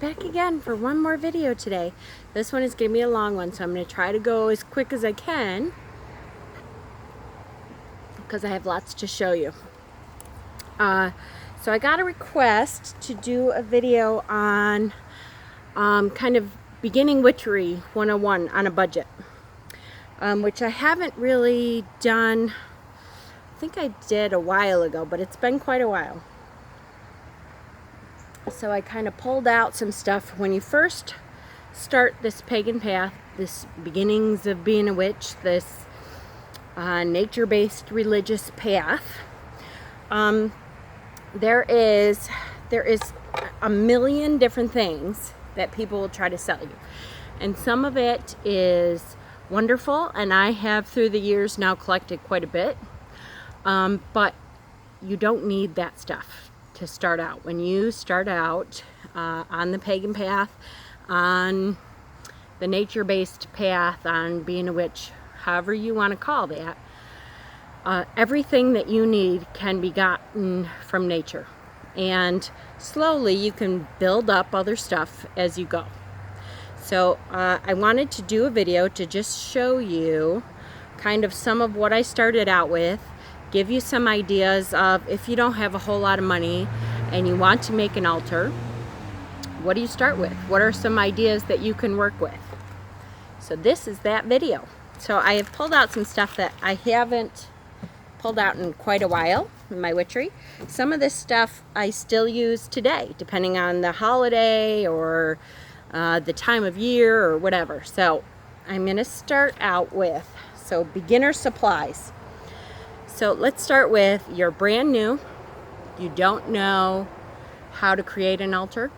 back again for one more video today. This one is going to be a long one, so I'm going to try to go as quick as I can because I have lots to show you. So I got a request to do a video on kind of beginning witchery 101 on a budget, which I haven't really done. I think I did a while ago, but it's been quite a while. So I kind of pulled out some stuff. When you first start this pagan path, this beginnings of being a witch, this nature-based religious path, there is a million different things that people will try to sell you, and some of it is wonderful, and I have through the years now collected quite a bit, but you don't need that stuff to start out. When you start out on the pagan path, on the nature-based path, on being a witch, however you want to call that, everything that you need can be gotten from nature, and slowly you can build up other stuff as you go. So I wanted to do a video to just show you kind of some of what I started out with, give you some ideas of if you don't have a whole lot of money and you want to make an altar, what do you start with? What are some ideas that you can work with? So this is that video. So I have pulled out some stuff that I haven't pulled out in quite a while in my witchery. Some of this stuff I still use today, depending on the holiday or the time of year or whatever. So I'm going to start out with beginner supplies. So let's start with, you're brand new, you don't know how to create an altar,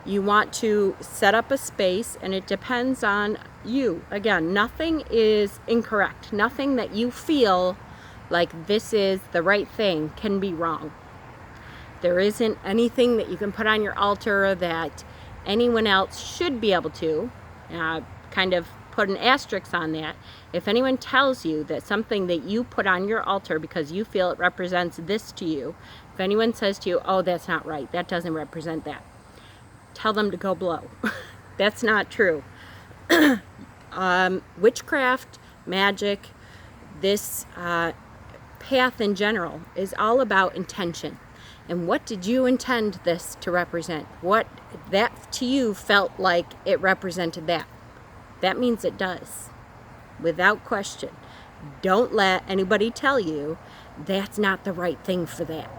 you want to set up a space, and it depends on you. Again, nothing is incorrect. Nothing that you feel like this is the right thing can be wrong. There isn't anything that you can put on your altar that anyone else should be able to. Kind of put an asterisk on that. If anyone tells you that something that you put on your altar because you feel it represents this to you, if anyone says to you, oh, that's not right, that doesn't represent that, tell them to go blow. That's not true. Witchcraft, magic, this path in general is all about intention. And what did you intend this to represent? What that to you felt like it represented that. That means it does, without question. Don't let anybody tell you that's not the right thing for that.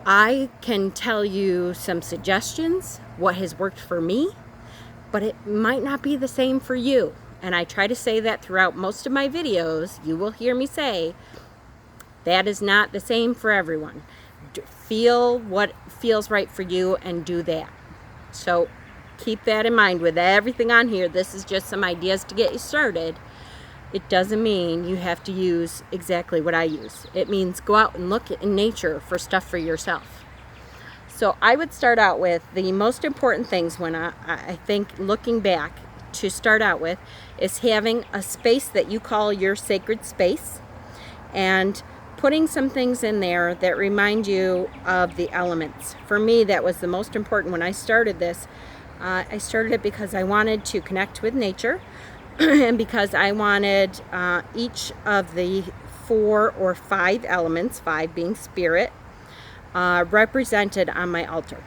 I can tell you some suggestions, what has worked for me, but it might not be the same for you. And I try to say that throughout most of my videos. You will hear me say that is not the same for everyone. Feel what feels right for you and do that. So keep that in mind with everything on here. This is just some ideas to get you started. It doesn't mean you have to use exactly what I use. It means go out and look in nature for stuff for yourself. So I would start out with the most important things when I think looking back to start out with is having a space that you call your sacred space, and putting some things in there that remind you of the elements. For me, that was the most important when I started this. I started it because I wanted to connect with nature and because I wanted each of the 4 or 5 elements, 5 being spirit, represented on my altar.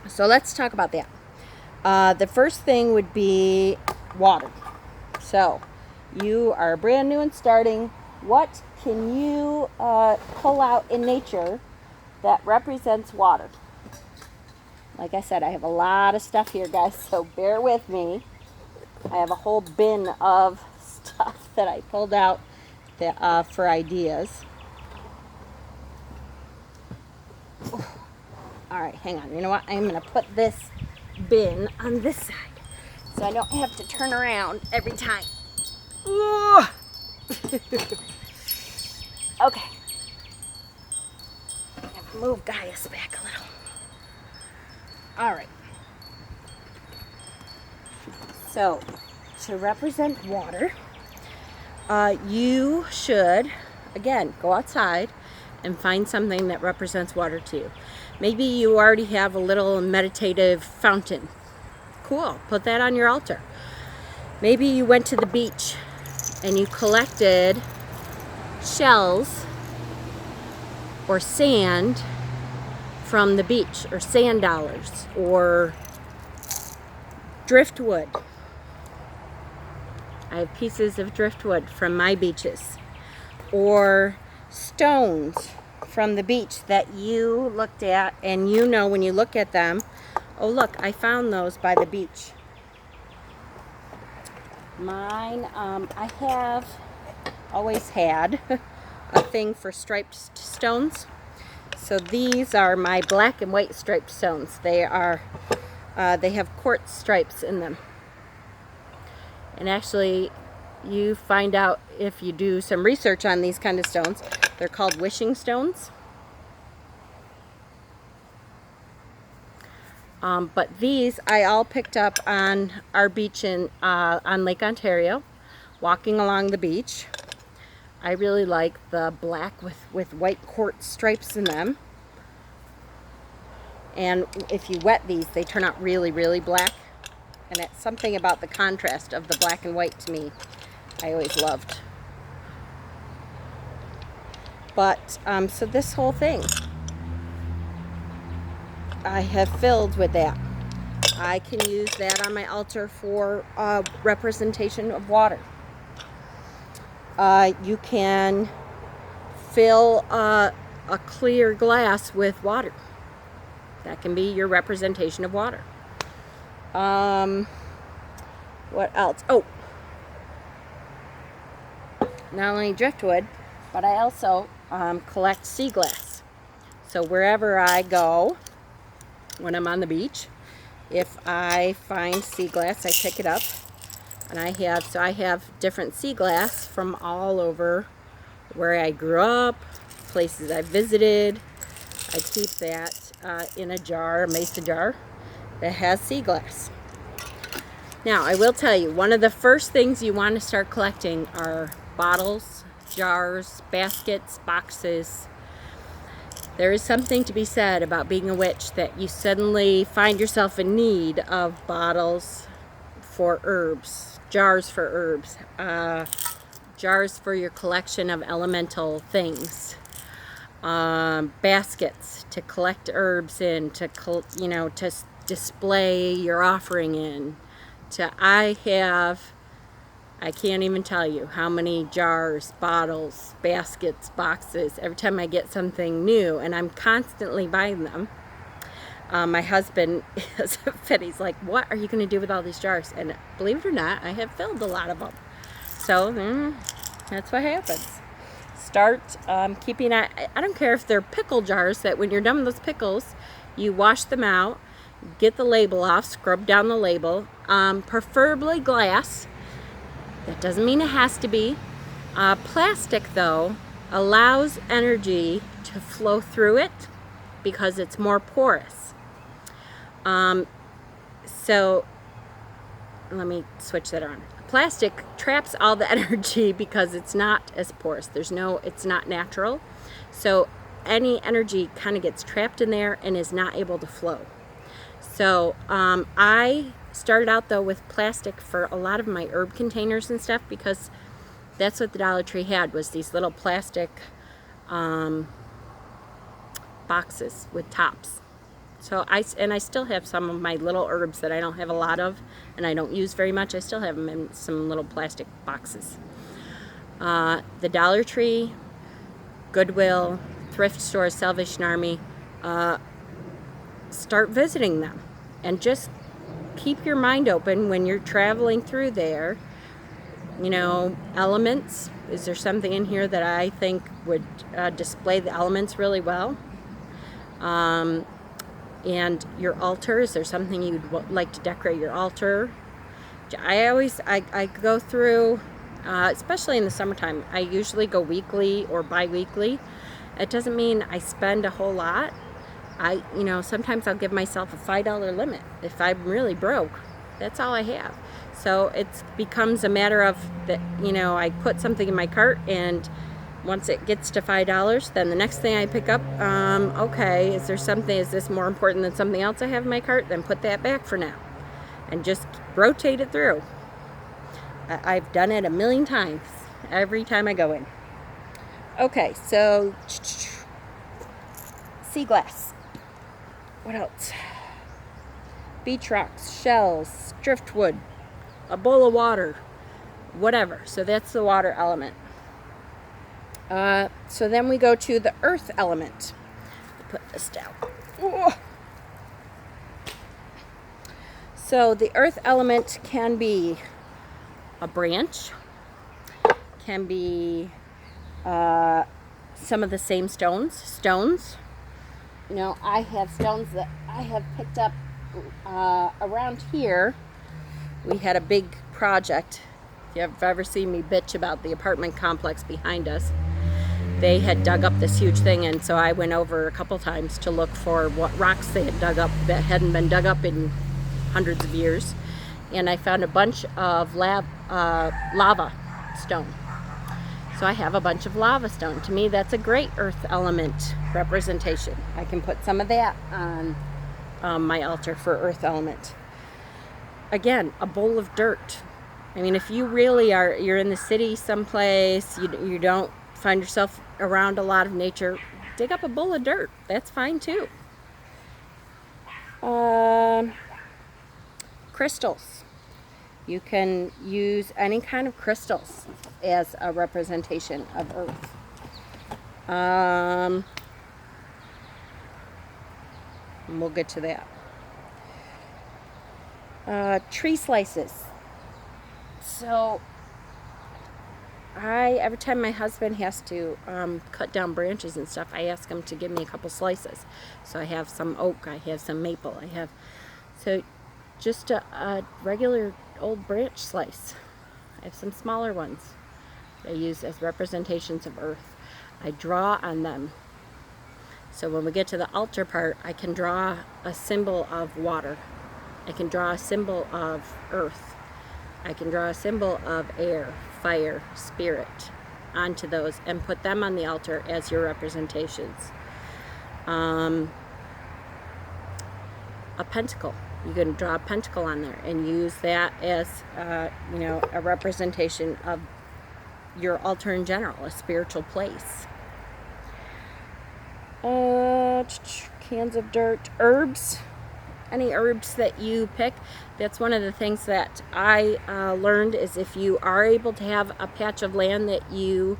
So let's talk about that. The first thing would be water. So you are brand new and starting. What can you pull out in nature that represents water? Like I said, I have a lot of stuff here, guys, so bear with me. I have a whole bin of stuff that I pulled out that, for ideas. All right, hang on. You know what? I'm going to put this bin on this side so I don't have to turn around every time. Okay. I have to move Gaius back a little. All right. So, to represent water, you should, again, go outside and find something that represents water to you. Maybe you already have a little meditative fountain. Cool, put that on your altar. Maybe you went to the beach and you collected shells or sand from the beach, or sand dollars, or driftwood. I have pieces of driftwood from my beaches, or stones from the beach that you looked at, and you know when you look at them, oh look, I found those by the beach. Mine, I have always had a thing for striped stones. So these are my black and white striped stones. They have quartz stripes in them. And actually, you find out if you do some research on these kind of stones, they're called wishing stones. But these I all picked up on our beach on Lake Ontario, walking along the beach. I really like the black with white quartz stripes in them. And if you wet these, they turn out really, really black. And it's something about the contrast of the black and white to me I always loved. But, so this whole thing I have filled with that. I can use that on my altar for representation of water. You can fill a clear glass with water. That can be your representation of water. What else? Oh, not only driftwood, but I also collect sea glass. So wherever I go, when I'm on the beach, if I find sea glass, I pick it up. And I have different sea glass from all over where I grew up, places I visited. I keep that in a jar, a mason jar, that has sea glass. Now, I will tell you, one of the first things you want to start collecting are bottles, jars, baskets, boxes. There is something to be said about being a witch that you suddenly find yourself in need of bottles for herbs, jars for herbs, jars for your collection of elemental things, baskets to collect herbs in, to display your offering in. I can't even tell you how many jars, bottles, baskets, boxes, every time I get something new, and I'm constantly buying them. My husband is a fit. He's like, what are you going to do with all these jars? And believe it or not, I have filled a lot of them. So that's what happens. Start keeping, I don't care if they're pickle jars, that when you're done with those pickles, you wash them out, get the label off, scrub down the label, preferably glass. That doesn't mean it has to be. Plastic, though, allows energy to flow through it because it's more porous. So let me switch that on. Plastic traps all the energy because it's not as porous. It's not natural. So any energy kind of gets trapped in there and is not able to flow. So I started out though with plastic for a lot of my herb containers and stuff, because that's what the Dollar Tree had, was these little plastic boxes with tops. So I still have some of my little herbs that I don't have a lot of and I don't use very much. I still have them in some little plastic boxes. The Dollar Tree, Goodwill, thrift stores, Salvation Army, start visiting them and just keep your mind open when you're traveling through there. Elements. Is there something in here that I think would display the elements really well? And your altar, is there something you'd like to decorate your altar? I go through, especially in the summertime, I usually go weekly or bi-weekly. It doesn't mean I spend a whole lot. Sometimes I'll give myself a $5 limit. If I'm really broke, that's all I have. So it becomes a matter of that, I put something in my cart and, once it gets to $5, then the next thing I pick up, okay, is this more important than something else I have in my cart? Then put that back for now. And just rotate it through. I've done it a million times, every time I go in. Okay, so sea glass. What else? Beach rocks, shells, driftwood, a bowl of water, whatever. So that's the water element. So then we go to the earth element. Put this down. Whoa. So the earth element can be a branch, can be some of the same stones. You know, I have stones that I have picked up around here. We had a big project. If you've ever seen me bitch about the apartment complex behind us, they had dug up this huge thing, and so I went over a couple times to look for what rocks they had dug up that hadn't been dug up in hundreds of years, and I found a bunch of lava stone. So I have a bunch of lava stone. To me, that's a great earth element representation. I can put some of that on my altar for earth element. Again, a bowl of dirt. I mean, if you really you're in the city someplace, you don't find yourself around a lot of nature, dig up a bowl of dirt. That's fine too. Crystals. You can use any kind of crystals as a representation of earth. And we'll get to that. Tree slices. So every time my husband has to cut down branches and stuff, I ask him to give me a couple slices. So I have some oak, I have some maple, so just a regular old branch slice. I have some smaller ones that I use as representations of earth. I draw on them. So when we get to the altar part, I can draw a symbol of water. I can draw a symbol of earth. I can draw a symbol of air, fire, spirit onto those and put them on the altar as your representations. A pentacle. You can draw a pentacle on there and use that as a representation of your altar in general, a spiritual place. Cans of dirt, herbs. Any herbs that you pick. That's one of the things that I learned is if you are able to have a patch of land that you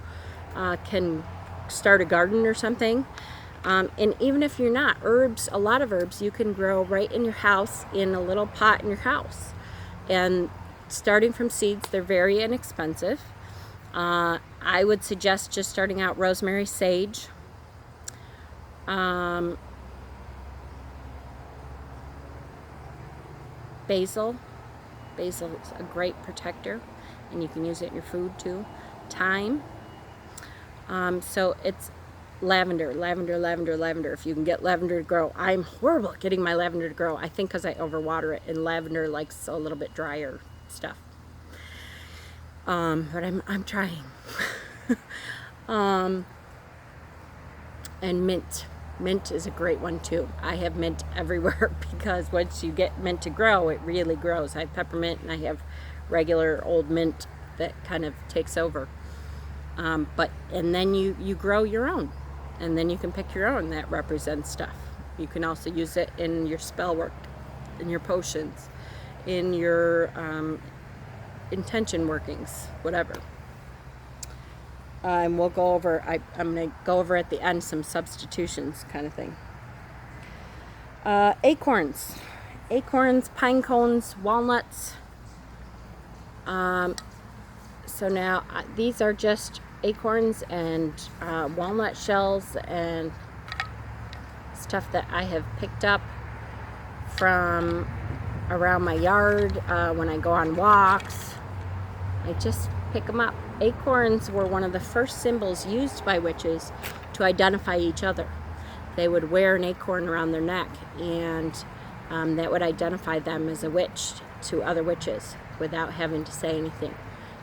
can start a garden or something. And even if you're not, a lot of herbs you can grow right in your house in a little pot in your house. And starting from seeds, they're very inexpensive. I would suggest just starting out rosemary, sage. Basil. Basil is a great protector, and you can use it in your food too. Thyme. So it's lavender. If you can get lavender to grow. I'm horrible at getting my lavender to grow. I think because I overwater it, and lavender likes a little bit drier stuff. But I'm trying. And mint. Mint is a great one too. I have mint everywhere because once you get mint to grow, it really grows. I have peppermint and I have regular old mint that kind of takes over. And then you grow your own, and then you can pick your own that represents stuff. You can also use it in your spell work, in your potions, in your intention workings, whatever. And we'll go over, I'm going to go over at the end some substitutions kind of thing. Acorns, pine cones, walnuts. So now these are just acorns and walnut shells and stuff that I have picked up from around my yard when I go on walks. I just pick them up. Acorns were one of the first symbols used by witches to identify each other. They would wear an acorn around their neck, and that would identify them as a witch to other witches without having to say anything.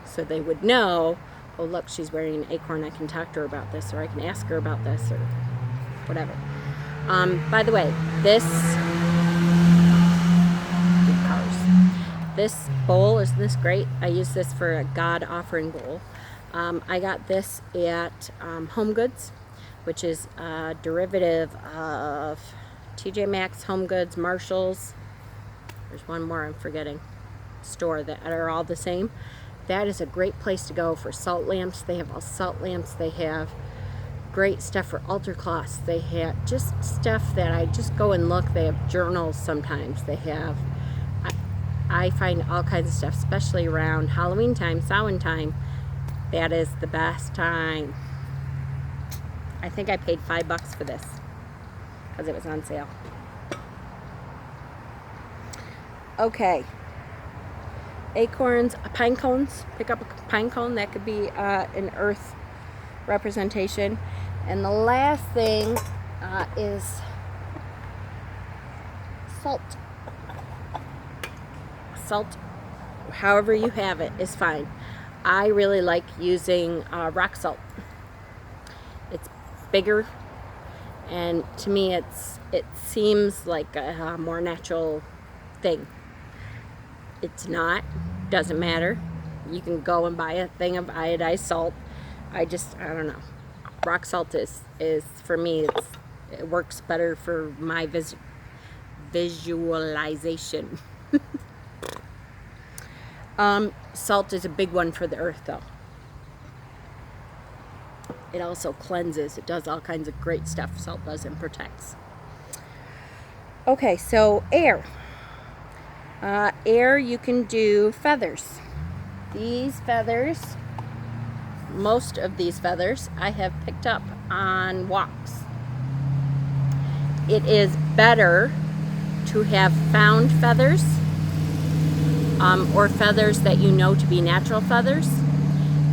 So they would know oh look, she's wearing an acorn. I can talk to her about this, or I can ask her about this, or whatever. By the way, this bowl, isn't this great? I use this for a God offering bowl. I got this at Home Goods, which is a derivative of TJ Maxx, Home Goods, Marshalls. There's one more I'm forgetting. Store that are all the same. That is a great place to go for salt lamps. They have all salt lamps. They have great stuff for altar cloths. They have just stuff that I just go and look. They have journals sometimes. They have, I find all kinds of stuff, especially around Halloween time, Samhain time. That is the best time. I think I paid $5 for this because it was on sale. Okay. Acorns, pine cones. Pick up a pine cone. That could be an earth representation. And the last thing is salt. Salt, however you have it, is fine. I really like using rock salt. It's bigger, and to me it seems like a more natural thing. It's not. Doesn't matter. You can go and buy a thing of iodized salt. I don't know. Rock salt is for me, it works better for my visualization. Salt is a big one for the earth, though. It also cleanses. It does all kinds of great stuff. Salt does and protects. Okay, so air. Air, you can do feathers. These feathers, most of these feathers, I have picked up on walks. It is better to have found feathers, or feathers that you know to be natural feathers,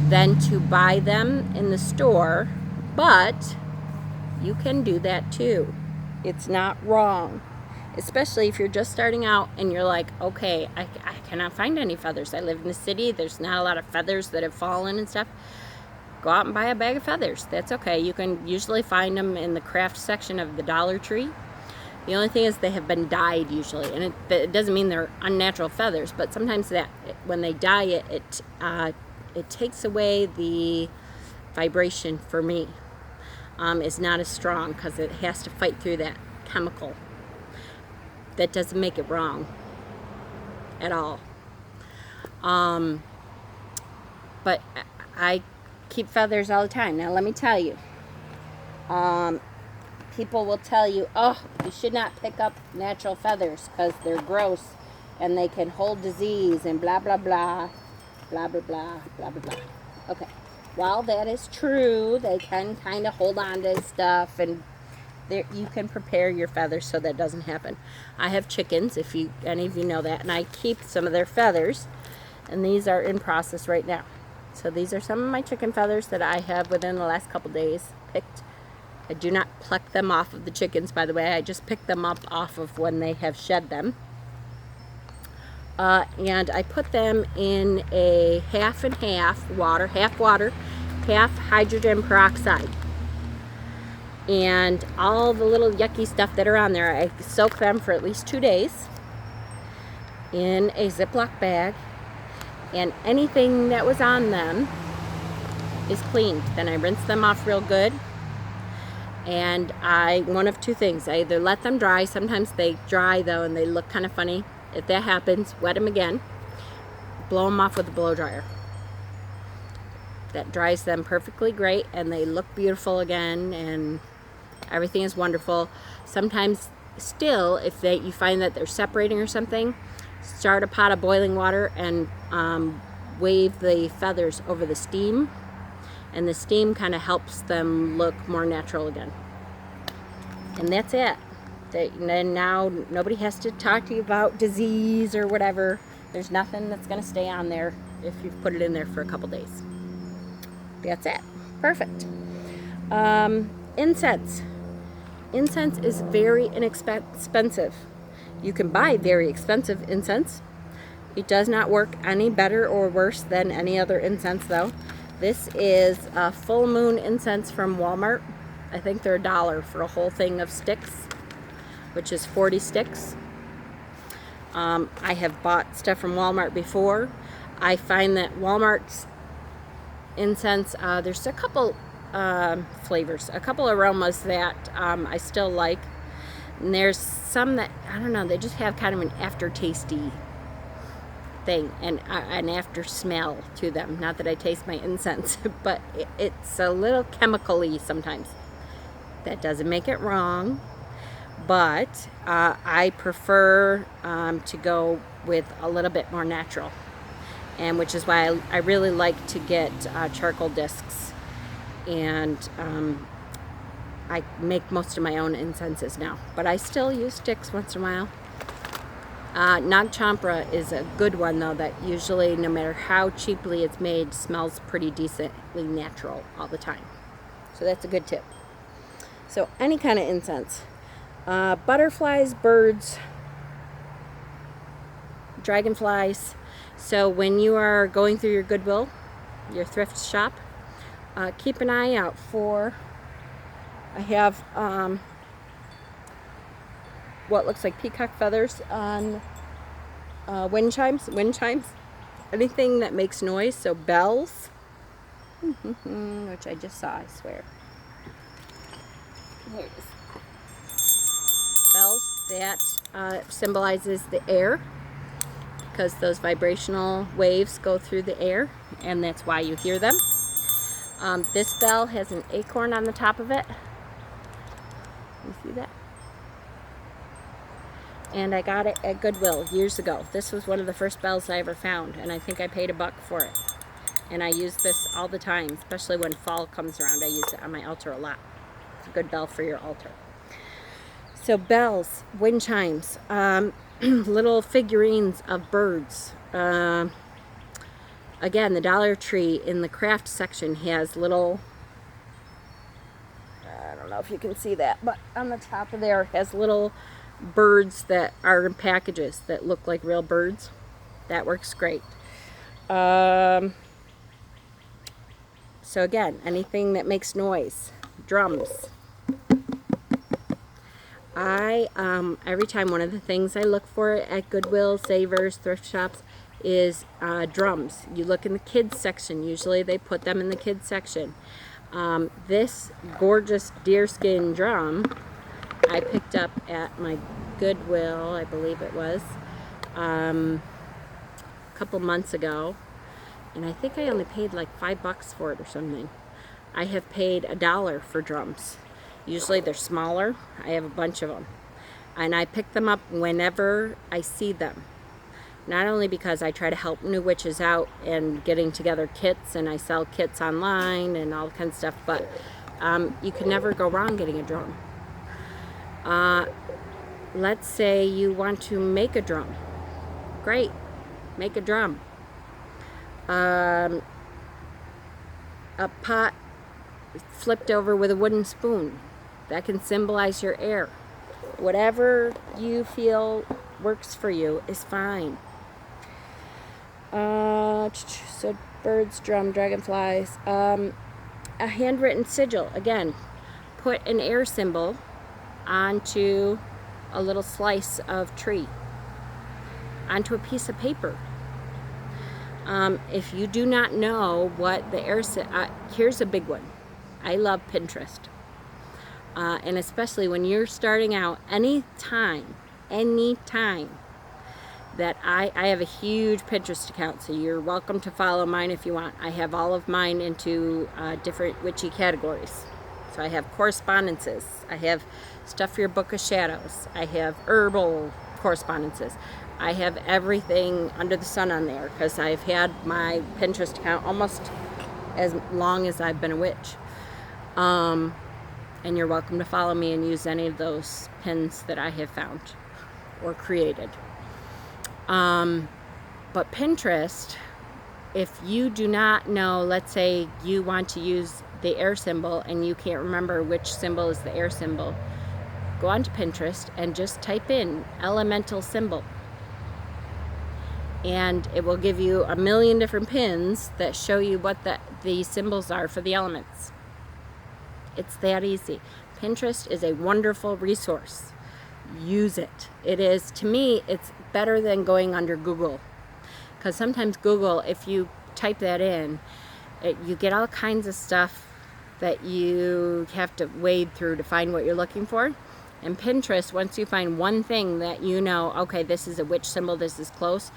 than to buy them in the store, but you can do that too. It's not wrong. Especially if you're just starting out and you're like, okay, I cannot find any feathers. I live in the city. There's not a lot of feathers that have fallen and stuff. Go out and buy a bag of feathers. That's okay. You can usually find them in the craft section of the Dollar Tree. The only thing is they have been dyed usually. And it doesn't mean they're unnatural feathers, but sometimes that when they dye it takes away the vibration for me. It's not as strong because it has to fight through that chemical. That doesn't make it wrong at all. But I keep feathers all the time. Now let me tell you, people will tell you, oh, you should not pick up natural feathers because they're gross and they can hold disease and blah blah blah, blah blah blah, blah blah blah. Okay, while that is true, they can kind of hold on to stuff, and you can prepare your feathers so that doesn't happen. I have chickens, if any of you know that, and I keep some of their feathers, and these are in process right now. So these are some of my chicken feathers that I have within the last couple days picked. I do not pluck them off of the chickens, by the way. I just pick them up off of when they have shed them. And I put them in a half and half water, half hydrogen peroxide. And all the little yucky stuff that are on there, I soak them for at least 2 days in a Ziploc bag, and anything that was on them is cleaned. Then I rinse them off real good, and one of two things. I either let them dry. Sometimes they dry though and they look kind of funny. If that happens, wet them again, blow them off with a blow dryer. That dries them perfectly great, and they look beautiful again, and everything is wonderful. Sometimes still, if you find that they're separating or something, start a pot of boiling water and wave the feathers over the steam, and the steam kind of helps them look more natural again. And that's it. Then now nobody has to talk to you about disease or whatever. There's nothing that's going to stay on there if you've put it in there for a couple days. That's it. Perfect. Incense. Incense is very inexpensive. You can buy very expensive incense. It does not work any better or worse than any other incense though. This is a full moon incense from Walmart. I think they're $1 for a whole thing of sticks, which is 40 sticks. I have bought stuff from Walmart before. I find that Walmart's incense, there's a couple flavors, a couple aromas that I still like. And there's some that, I don't know, they just have kind of an aftertasty thing and an after smell to them. Not that I taste my incense, but it's a little chemical-y sometimes. That doesn't make it wrong, but I prefer to go with a little bit more natural, and which is why I really like to get charcoal discs, and I make most of my own incenses now, but I still use sticks once in a while. Nag Champra is a good one though, that usually, no matter how cheaply it's made, smells pretty decently natural all the time. So that's a good tip. So any kind of incense. Butterflies, birds, dragonflies. So when you are going through your Goodwill, your thrift shop, keep an eye out for, I have what looks like peacock feathers on wind chimes, anything that makes noise. So bells, which I just saw, I swear. There it is. Bells, that symbolizes the air, because those vibrational waves go through the air, and that's why you hear them. This bell has an acorn on the top of it. You see that? And I got it at Goodwill years ago. This was one of the first bells I ever found, and I think I paid $1 for it. And I use this all the time, especially when fall comes around. I use it on my altar a lot. It's a good bell for your altar. So bells, wind chimes, little figurines of birds. Again, the Dollar Tree in the craft section has little, I don't know if you can see that, but on the top of there has little birds that are in packages that look like real birds. That works great. So again, anything that makes noise. Drums. Every time, one of the things I look for at Goodwill, Savers, thrift shops is drums. You look in the kids section. Usually they put them in the kids section. This gorgeous deerskin drum I picked up at my Goodwill, I believe it was, a couple months ago, and I think I only paid like $5 for it or something. I have paid $1 for drums. Usually they're smaller. I have a bunch of them, and I pick them up whenever I see them. Not only because I try to help new witches out and getting together kits, and I sell kits online and all kinds of stuff, but you can never go wrong getting a drum. Let's say you want to make a drum. Great, make a drum. A pot flipped over with a wooden spoon. That can symbolize your air. Whatever you feel works for you is fine. So birds, drum, dragonflies. A handwritten sigil. Again, put an air symbol onto a little slice of tree, onto a piece of paper. If you do not know what the air here's a big one. I love Pinterest, and especially when you're starting out. Anytime that I have a huge Pinterest account, so you're welcome to follow mine if you want. I have all of mine into different witchy categories. So I have correspondences, I have stuff for your Book of Shadows, I have herbal correspondences, I have everything under the sun on there, because I've had my Pinterest account almost as long as I've been a witch. And you're welcome to follow me and use any of those pins that I have found or created. But Pinterest, if you do not know, let's say you want to use the air symbol and you can't remember which symbol is the air symbol, go onto Pinterest and just type in elemental symbol. and it will give you a million different pins that show you what the symbols are for the elements. It's that easy. Pinterest is a wonderful resource. Use it. It is, to me, it's better than going under Google, because sometimes Google, if you type that in, you get all kinds of stuff that you have to wade through to find what you're looking for. And Pinterest, once you find one thing that you know, okay, this is a witch symbol, this is close,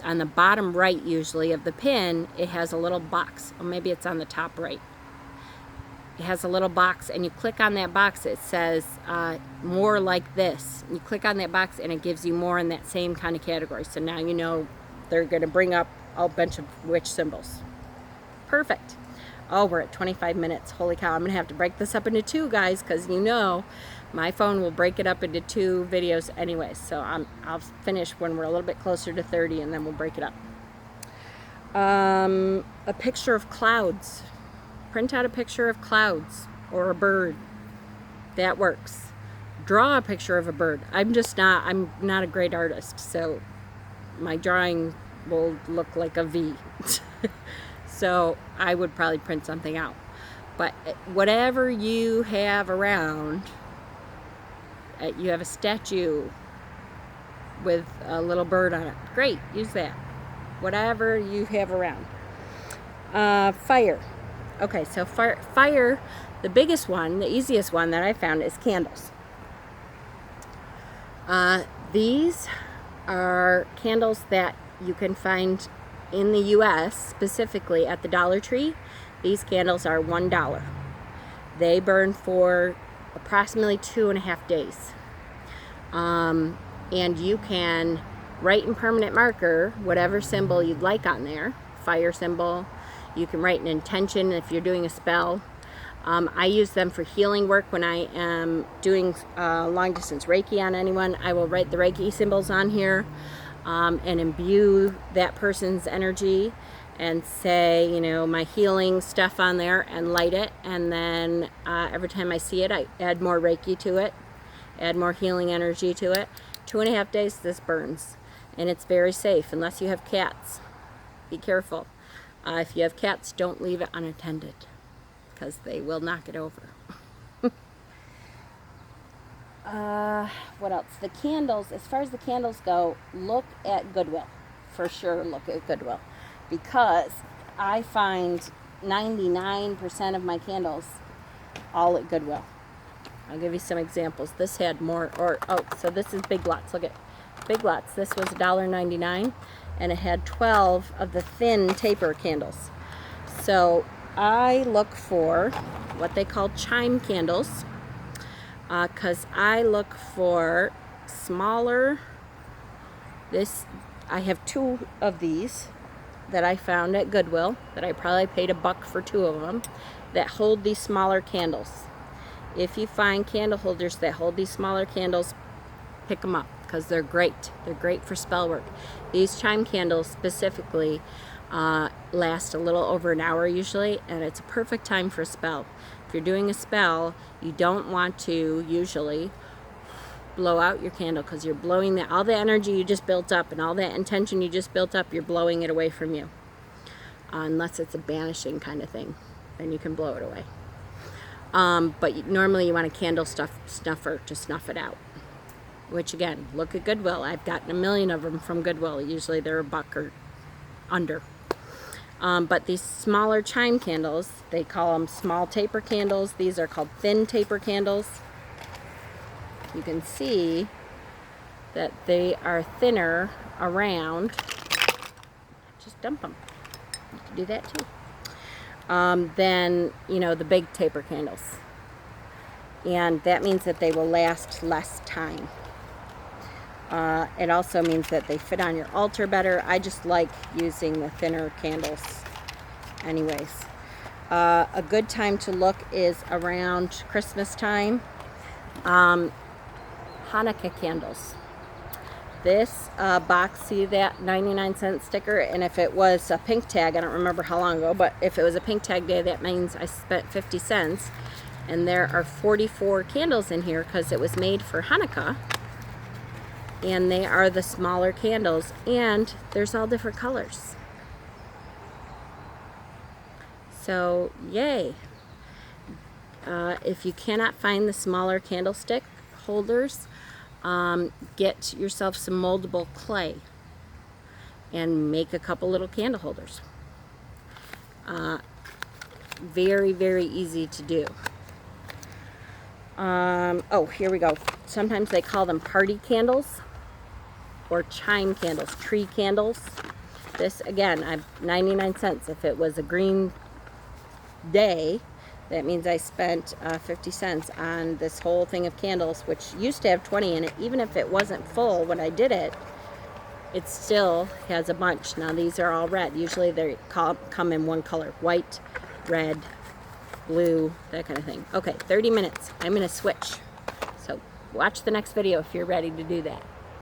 on the bottom right usually of the pin, it has a little box, or maybe it's on the top right. It has a little box, and you click on that box, it says more like this. You click on that box and it gives you more in that same kind of category. So now you know they're going to bring up a bunch of witch symbols. Perfect. Oh, we're at 25 minutes. Holy cow, I'm going to have to break this up into 2, guys, because you know my phone will break it up into 2 videos anyway. So I'll finish when we're a little bit closer to 30, and then we'll break it up. A picture of clouds. Print out a picture of clouds or a bird. That works. Draw a picture of a bird. I'm not a great artist, so my drawing will look like a V. So I would probably print something out. But whatever you have around, you have a statue with a little bird on it. Great, use that. Whatever you have around. Fire. Okay, so fire, the biggest one, the easiest one that I found is candles. These are candles that you can find in the U.S., specifically at the Dollar Tree. These candles are $1. They burn for approximately 2.5 days. And you can write in permanent marker whatever symbol you'd like on there, fire symbol. You can write an intention if you're doing a spell. I use them for healing work when I am doing long distance Reiki on anyone. I will write the Reiki symbols on here and imbue that person's energy and say, you know, my healing stuff on there and light it. And then every time I see it, I add more Reiki to it, add more healing energy to it. 2.5 days this burns, and it's very safe unless you have cats. Be careful. If you have cats, don't leave it unattended, because they will knock it over. What else? The candles, as far as the candles go, look at Goodwill. For sure, look at Goodwill. Because I find 99% of my candles all at Goodwill. I'll give you some examples. This had more, so this is Big Lots. Look at Big Lots. This was $1.99, and it had 12 of the thin taper candles. So I look for what they call chime candles, because I look for smaller. I have 2 of these that I found at Goodwill that I probably paid $1 for 2 of them, that hold these smaller candles. If you find candle holders that hold these smaller candles, pick them up, because they're great. They're great for spell work. These chime candles specifically last a little over an hour usually, and it's a perfect time for a spell. If you're doing a spell, you don't want to usually blow out your candle, because you're blowing all the energy you just built up and all that intention you just built up, you're blowing it away from you. Unless it's a banishing kind of thing, then you can blow it away. But normally you want a candle snuffer to snuff it out. Which again, look at Goodwill. I've gotten 1 million of them from Goodwill. Usually they're $1 or under. But these smaller chime candles, they call them small taper candles. These are called thin taper candles. You can see that they are thinner around. Just dump them. You can do that too. Than, you know, the big taper candles. And that means that they will last less time. It also means that they fit on your altar better. I just like using the thinner candles anyways. A good time to look is around Christmas time. Hanukkah candles. This box, see that 99-cent sticker? And if it was a pink tag, I don't remember how long ago, but if it was a pink tag day, that means I spent 50 cents. And there are 44 candles in here because it was made for Hanukkah. and they are the smaller candles, and there's all different colors. So yay. If you cannot find the smaller candlestick holders, get yourself some moldable clay and make a couple little candle holders. Very, very easy to do. Oh, here we go. Sometimes they call them party candles or chime candles, tree candles. This, again, I've 99 cents. If it was a green day, that means I spent 50 cents on this whole thing of candles, which used to have 20 in it. Even if it wasn't full when I did it, it still has a bunch. Now these are all red. Usually they come in one color: white, red, blue, that kind of thing. Okay, 30 minutes. I'm going to switch. So watch the next video if you're ready to do that.